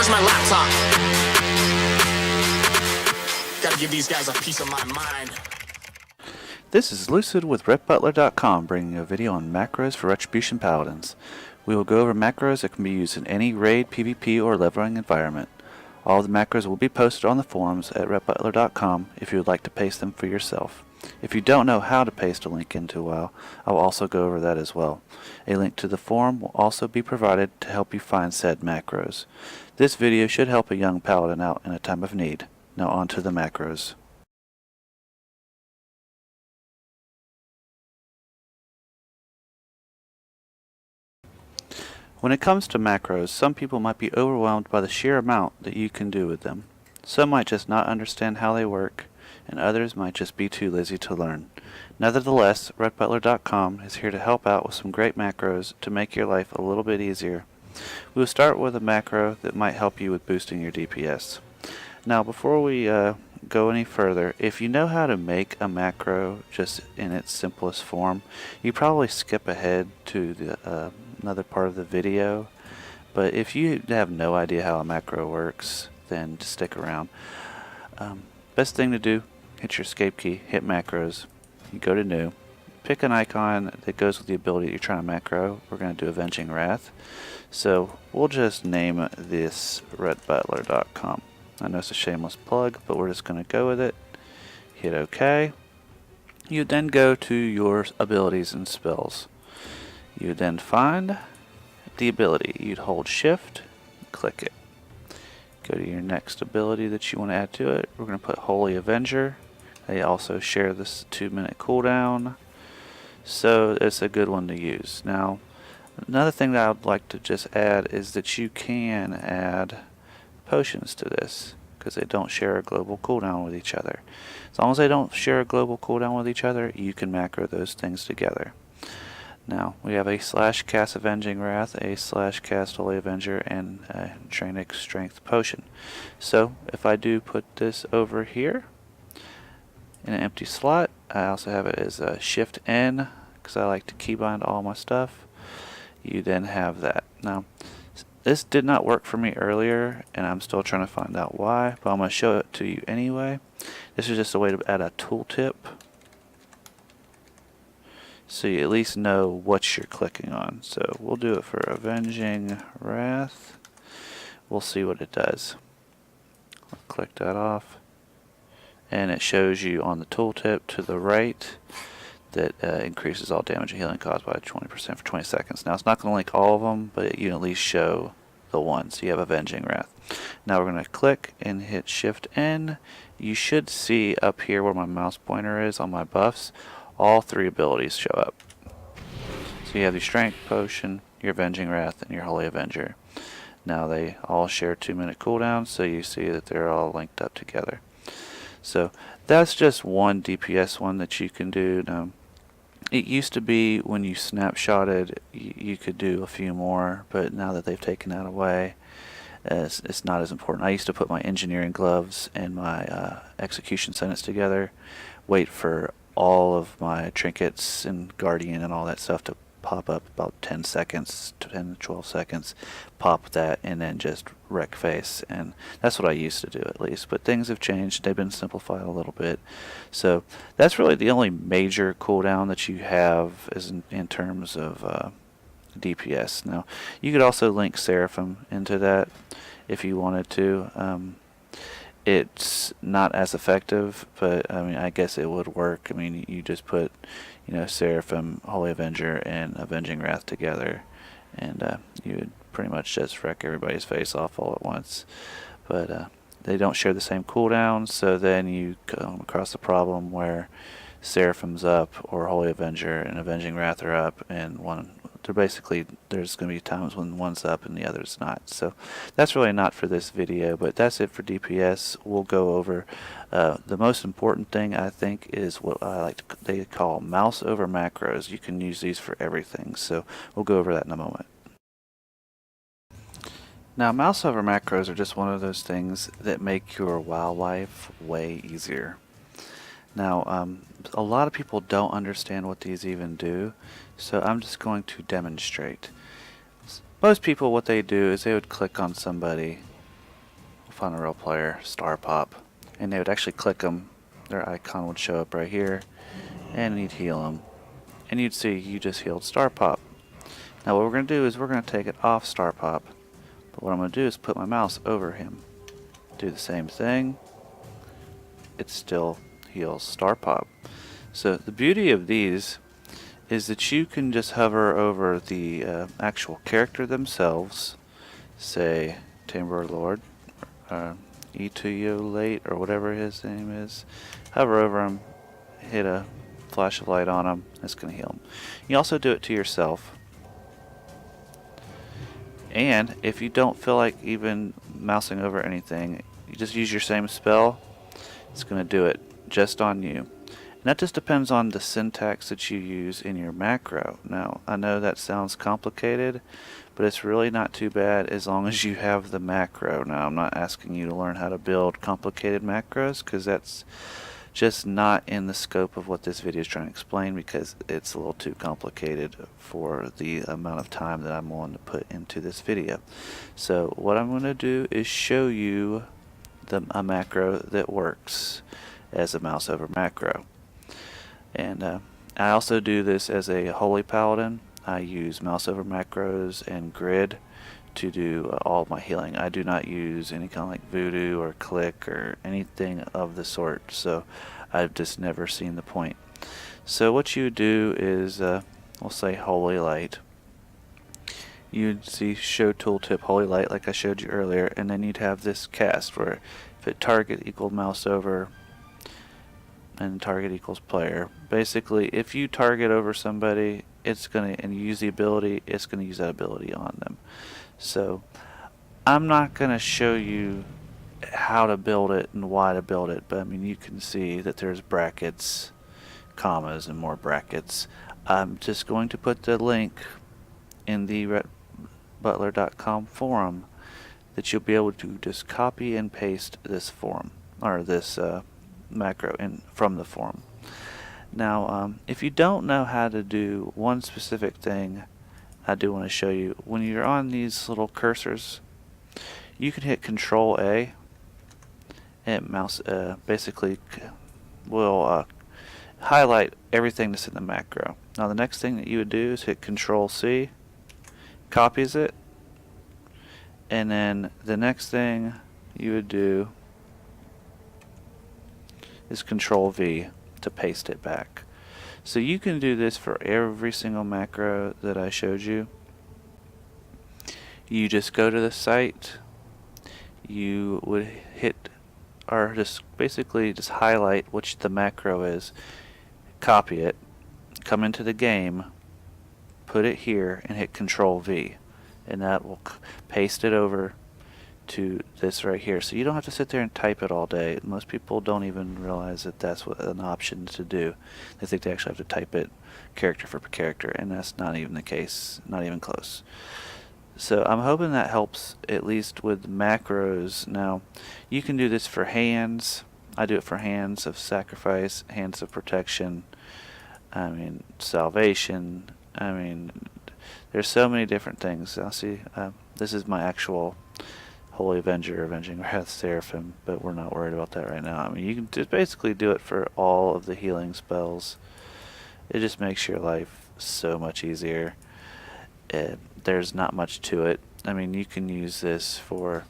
Where's my laptop? Gotta give these guys a piece of my mind. This is Lucid with RepButler.com, bringing a video on macros for Retribution Paladins. We will go over macros that can be used in any raid, PvP, or leveling environment. All of the macros will be posted on the forums at RepButler.com if you would like to paste them for yourself. If you don't know how to paste a link into WoW, I will also go over that as well. A link to the forum will also be provided to help you find said macros. This video should help a young paladin out in a time of need. Now on to the macros. When it comes to macros, some people might be overwhelmed by the sheer amount that you can do with them. Some might just not understand how they work, and others might just be too lazy to learn. Nevertheless, RepButler.com is here to help out with some great macros to make your life a little bit easier. We will start with a macro that might help you with boosting your DPS. Now before we go any further, if you know how to make a macro just in its simplest form, you probably skip ahead to the another part of the video. But if you have no idea how a macro works, then just stick around. Best thing to do, hit your escape key, hit macros, you go to new, pick an icon that goes with the ability that you're trying to macro. We're going to do Avenging Wrath, so we'll just name this RepButler.com. I know it's a shameless plug, but we're just going to go with it. Hit OK. You then go to your abilities and spells. You then find the ability. You'd hold shift, click it. Go to your next ability that you want to add to it. We're going to put Holy Avenger. They also share this 2-minute cooldown, so it's a good one to use. Now, another thing that I would like to just add is that you can add potions to this, because they don't share a global cooldown with each other. As long as they don't share a global cooldown with each other, you can macro those things together. Now, we have a /cast Avenging Wrath, a /cast Holy Avenger, and a Draenic Strength Potion. So, if I do put this over here in an empty slot, I also have it as a Shift N, because I like to keybind all my stuff. You then have that. Now, this did not work for me earlier, and I'm still trying to find out why, but I'm going to show it to you anyway. This is just a way to add a tooltip, so you at least know what you're clicking on. So we'll do it for Avenging Wrath. We'll see what it does. I'll click that off, and it shows you on the tooltip to the right that increases all damage and healing caused by 20% for 20 seconds. Now it's not going to link all of them, but you can at least show the one. So you have Avenging Wrath. Now we're going to click and hit Shift N. You should see up here where my mouse pointer is on my buffs, all 3 abilities show up. So you have your Strength Potion, your Avenging Wrath, and your Holy Avenger. Now they all share 2-minute cooldowns, so you see that they're all linked up together. So that's just one DPS one that you can do. Now, it used to be when you snapshotted, you could do a few more, but now that they've taken that away, it's not as important. I used to put my engineering gloves and my execution sentence together, wait for all of my trinkets and guardian and all that stuff to pop up about 10 seconds, 10 to 12 seconds, pop that, and then just wreck face. And that's what I used to do, at least. But things have changed. They've been simplified a little bit. So that's really the only major cooldown that you have is in terms of DPS. Now, you could also link Seraphim into that if you wanted to. It's not as effective, but I mean, I guess it would work. I mean, you just put, Seraphim, Holy Avenger, and Avenging Wrath together, and you would pretty much just wreck everybody's face off all at once. But they don't share the same cooldown, so then you come across the problem where Seraphim's up, or Holy Avenger and Avenging Wrath are up, and there's going to be times when one's up and the other's not. So that's really not for this video, but that's it for DPS. We'll go over the most important thing, I think, is what they call mouse over macros. You can use these for everything, so we'll go over that in a moment. Now, mouse over macros are just one of those things that make your WoW life way easier. Now, a lot of people don't understand what these even do, so I'm just going to demonstrate. Most people, what they do is they would click on somebody, find a real player, Star Pop, and they would actually click them. Their icon would show up right here, and you'd heal them. And you'd see you just healed Star Pop. Now what we're going to do is we're going to take it off Star Pop. But what I'm going to do is put my mouse over him. Do the same thing. It still heals Star Pop. So the beauty of these is that you can just hover over the actual character themselves. Say Timber Lord, Late, or whatever his name is. Hover over him, hit a flash of light on him, that's going to heal him. You also do it to yourself. And if you don't feel like even mousing over anything, you just use your same spell, it's going to do it just on you. And that just depends on the syntax that you use in your macro. Now, I know that sounds complicated, but it's really not too bad as long as you have the macro. Now, I'm not asking you to learn how to build complicated macros, because that's just not in the scope of what this video is trying to explain, because it's a little too complicated for the amount of time that I'm willing to put into this video. So what I'm going to do is show you a macro that works as a mouse over macro. And I also do this as a Holy Paladin. I use mouse over macros and grid to do all of my healing. I do not use any kind of like voodoo or click or anything of the sort, so I've just never seen the point. So what you do is we'll say Holy Light. You'd see show tooltip Holy Light like I showed you earlier, and then you'd have this cast where if it target equal mouse over and target equals player. Basically, if you target over somebody, it's gonna, and you use the ability, it's gonna use that ability on them. So I'm not gonna show you how to build it and why to build it, but I mean, you can see that there's brackets, commas, and more brackets. I'm just going to put the link in the butler.com forum that you'll be able to just copy and paste this forum, or this macro from the forum. Now, if you don't know how to do one specific thing, I do want to show you. When you're on these little cursors, you can hit Control A, and mouse basically will highlight everything that's in the macro. Now, the next thing that you would do is hit Control C, copies it, and then the next thing you would do is Control V to paste it back. So you can do this for every single macro that I showed you. You just go to the site, you would hit, or just basically just highlight which the macro is, copy it, come into the game, put it here, and hit Control V, and that will paste it over to this right here. So you don't have to sit there and type it all day. Most people don't even realize that that's what an option to do. They think they actually have to type it character for character, and that's not even the case, not even close. So I'm hoping that helps at least with macros. Now, you can do this for hands. I do it for hands of sacrifice, hands of protection, I mean salvation. I mean, there's so many different things. I'll see. This is my actual Holy Avenger, Avenging Wrath Seraphim, but we're not worried about that right now. I mean, you can just basically do it for all of the healing spells. It just makes your life so much easier. There's not much to it. I mean, you can use this for,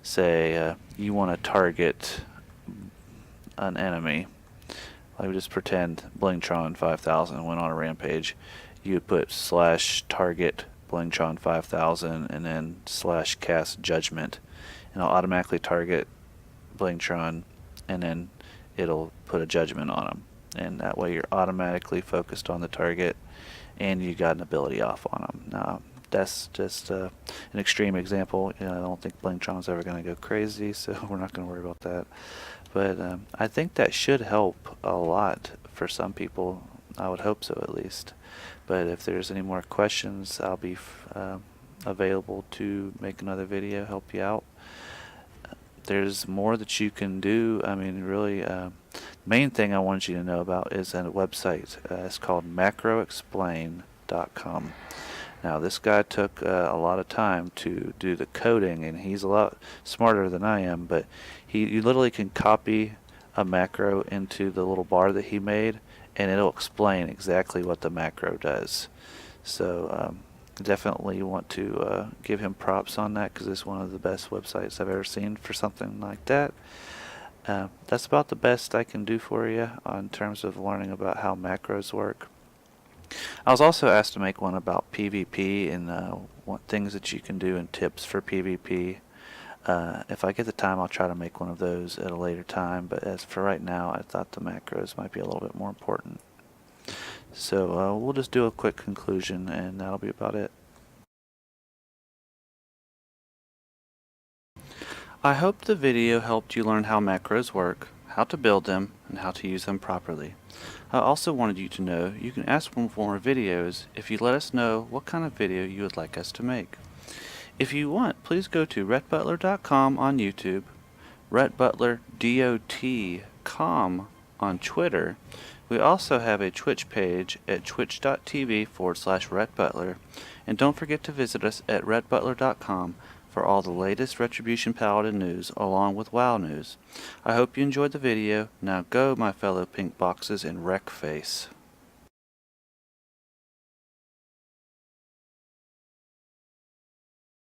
say, you want to target an enemy. I would just pretend Blingtron 5000 went on a rampage. You would put /target Blingtron 5000 and then /cast judgment, and it'll automatically target Blingtron, and then it'll put a judgment on them, and that way you're automatically focused on the target and you got an ability off on them. Now, that's just an extreme example. I don't think Blingtron's ever going to go crazy, so we're not going to worry about that. But I think that should help a lot for some people. I would hope so, at least. But if there's any more questions, I'll be available to make another video, help you out. There's more that you can do. I mean, really, the main thing I want you to know about is a website. It's called macroexplain.com. Now this guy took a lot of time to do the coding, and he's a lot smarter than I am, but you literally can copy a macro into the little bar that he made, and it'll explain exactly what the macro does. So definitely want to give him props on that, because it's one of the best websites I've ever seen for something like that. That's about the best I can do for you in terms of learning about how macros work. I was also asked to make one about PvP and what things that you can do and tips for PvP. If I get the time, I'll try to make one of those at a later time, but as for right now, I thought the macros might be a little bit more important. So we'll just do a quick conclusion, and that'll be about it. I hope the video helped you learn how macros work, how to build them, and how to use them properly. I also wanted you to know you can ask for more videos if you let us know what kind of video you would like us to make. If you want, please go to rhettbutler.com on YouTube, rhettbutler.com on Twitter. We also have a Twitch page at twitch.tv/rhettbutler, and don't forget to visit us at rhettbutler.com for all the latest Retribution Paladin news along with WoW news. I hope you enjoyed the video. Now go, my fellow pink boxes, and wreck face.